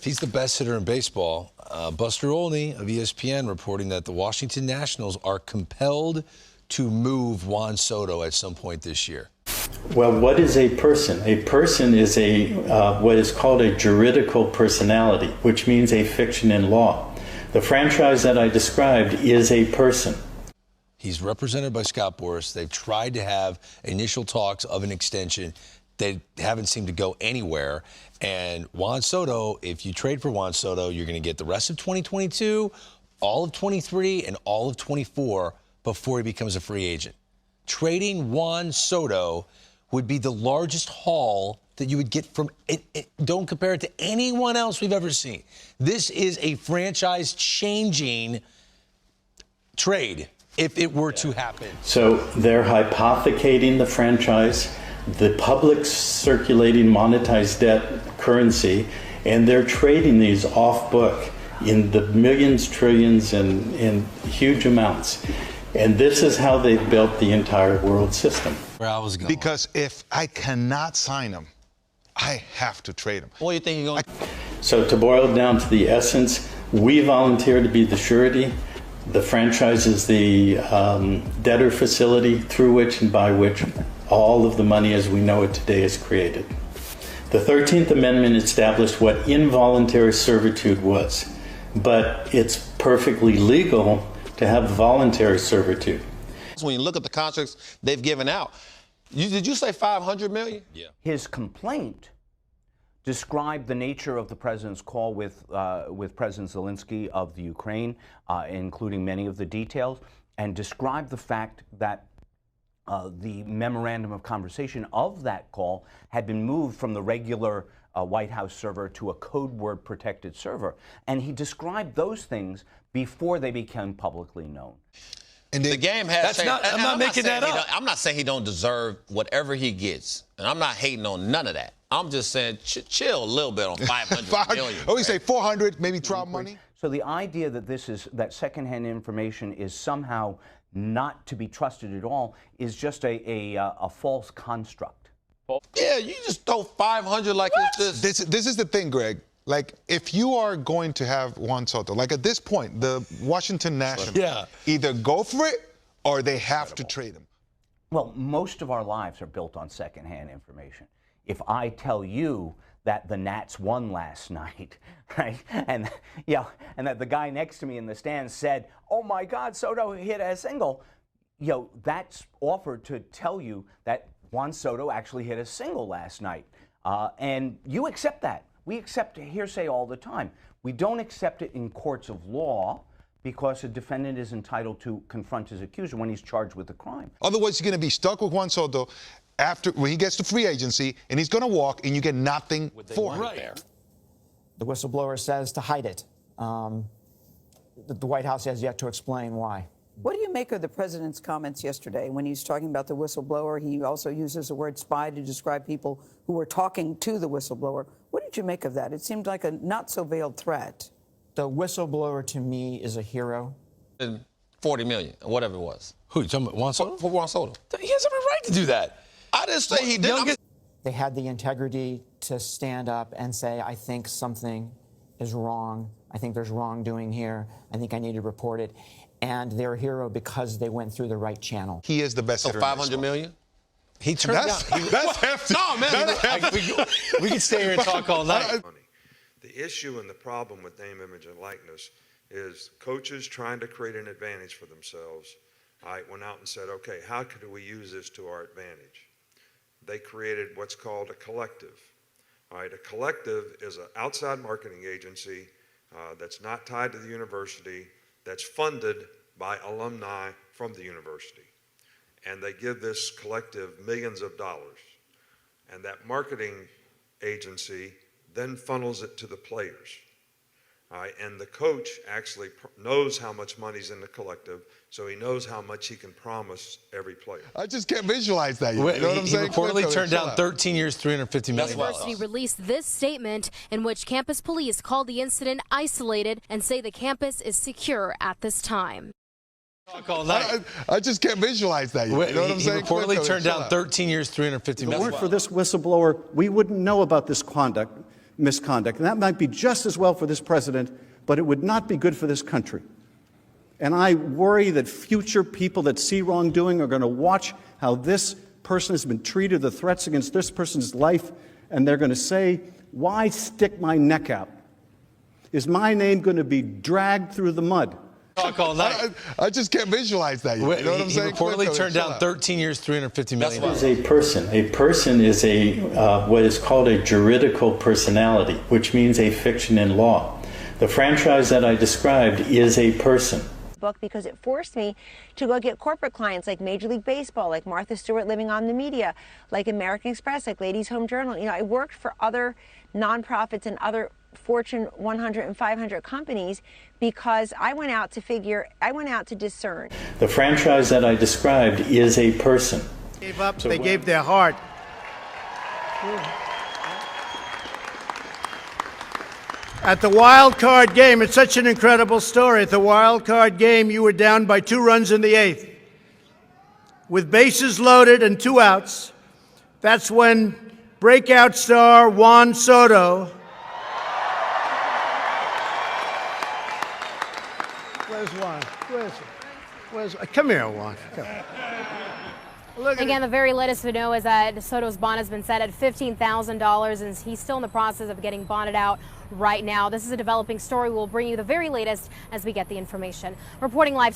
he's the best hitter in baseball. Buster Olney of ESPN reporting that the Washington Nationals are compelled to move Juan Soto at some point this year. Well, what is a person? A person is a what is called a juridical personality, which means a fiction in law. The franchise that I described is a person. He's represented by Scott Boras. They've tried to have initial talks of an extension. They haven't seemed to go anywhere. And Juan Soto, if you trade for Juan Soto, you're going to get the rest of 2022, all of 23, and all of 24 before he becomes a free agent. Trading Juan Soto would be the largest haul that you would get from it. Don't compare it to anyone else we've ever seen. This is a franchise-changing trade if it were to happen. So they're hypothecating the franchise, the public circulating monetized debt currency, and they're trading these off book in the millions, trillions, and in huge amounts. And this is how they've built the entire world system. Where I was going. Because if I cannot sign him, I have to trade him. What do you think you're going to... So to boil it down to the essence, we volunteer to be the surety. The franchise is the debtor facility through which and by which all of the money as we know it today is created. The 13th Amendment established what involuntary servitude was, but it's perfectly legal to have voluntary servitude. When you look at the contracts they've given out, did you say $500 million? Yeah. His complaint described the nature of the president's call with President Zelensky of the Ukraine, including many of the details, and described the fact that the memorandum of conversation of that call had been moved from the regular White House server to a code word protected server. And he described those things before they became publicly known. And the game has changed. I'm not making that up. I'm not saying he don't deserve whatever he gets. And I'm not hating on none of that. I'm just saying chill a little bit on $500 million. Oh, you say 400, maybe trial money? So the idea that that secondhand information is somehow not to be trusted at all is just a false construct. Yeah, you just throw 500 like it's just... This is the thing, Greg. Like, if you are going to have Juan Soto, like at this point, the Washington Nationals either go for it or they have to trade him. Well, most of our lives are built on secondhand information. If I tell you that the Nats won last night, right, and that the guy next to me in the stands said, "Oh my God, Soto hit a single," that's offered to tell you that Juan Soto actually hit a single last night, and you accept that. We accept hearsay all the time. We don't accept it in courts of law because a defendant is entitled to confront his accuser when he's charged with a crime. Otherwise, you're going to be stuck with Juan Soto when he gets to free agency, and he's going to walk, and you get nothing for him. Right. The whistleblower says to hide it. The White House has yet to explain why. What do you make of the president's comments yesterday when he's talking about the whistleblower? He also uses the word spy to describe people who were talking to the whistleblower. What did you make of that? It seemed like a not-so-veiled threat. The whistleblower, to me, is a hero. $40 million, or whatever it was. Who, you talking about Juan Soto? For Juan Soto. He has every right to do that. I didn't say he did. They had the integrity to stand up and say, I think something is wrong. I think there's wrongdoing here. I think I need to report it. And they're a hero because they went through the right channel. He is the best hitter. So $500 million? He turned that's hefty. No, man. We could stay here and talk all night. The issue and the problem with name, image, and likeness is coaches trying to create an advantage for themselves. I went out and said, okay, how could we use this to our advantage? They created what's called a collective. All right, a collective is an outside marketing agency that's not tied to the university, that's funded by alumni from the university. And they give this collective millions of dollars. And that marketing agency then funnels it to the players. All right, and the coach actually knows how much money's in the collective, so he knows how much he can promise every player. I just can't visualize that. You know what I'm saying? He reportedly turned down 13 years, $350 million. The university released this statement in which campus police called the incident isolated and say the campus is secure at this time. I just can't visualize that. You know what I'm saying? He reportedly turned down 13 years, $350 million. If it weren't for this whistleblower, we wouldn't know about this conduct. misconduct. And that might be just as well for this president, but it would not be good for this country. And I worry that future people that see wrongdoing are going to watch how this person has been treated, the threats against this person's life, and they're going to say, why stick my neck out? Is my name going to be dragged through the mud? Talk all night. I just can't visualize that. You know what I'm saying? He reportedly turned down 13 years, $350 million. Is a person. A person is a what is called a juridical personality, which means a fiction in law. The franchise that I described is a person. Book because it forced me to go get corporate clients like Major League Baseball, like Martha Stewart living on the media, like American Express, like Ladies Home Journal. You know, I worked for other nonprofits and other Fortune 100 and 500 companies because I went out to discern. The franchise that I described is a person. Gave up, they gave their heart. At the wild card game, it's such an incredible story. At the wild card game, you were down by 2 runs in the 8th. With bases loaded and 2 outs, that's when breakout star Juan Soto. Where's Juan? Where's come here, Juan. Come. Again, the very latest we know is that Soto's bond has been set at $15,000, and he's still in the process of getting bonded out right now. This is a developing story. We'll bring you the very latest as we get the information. Reporting live tonight.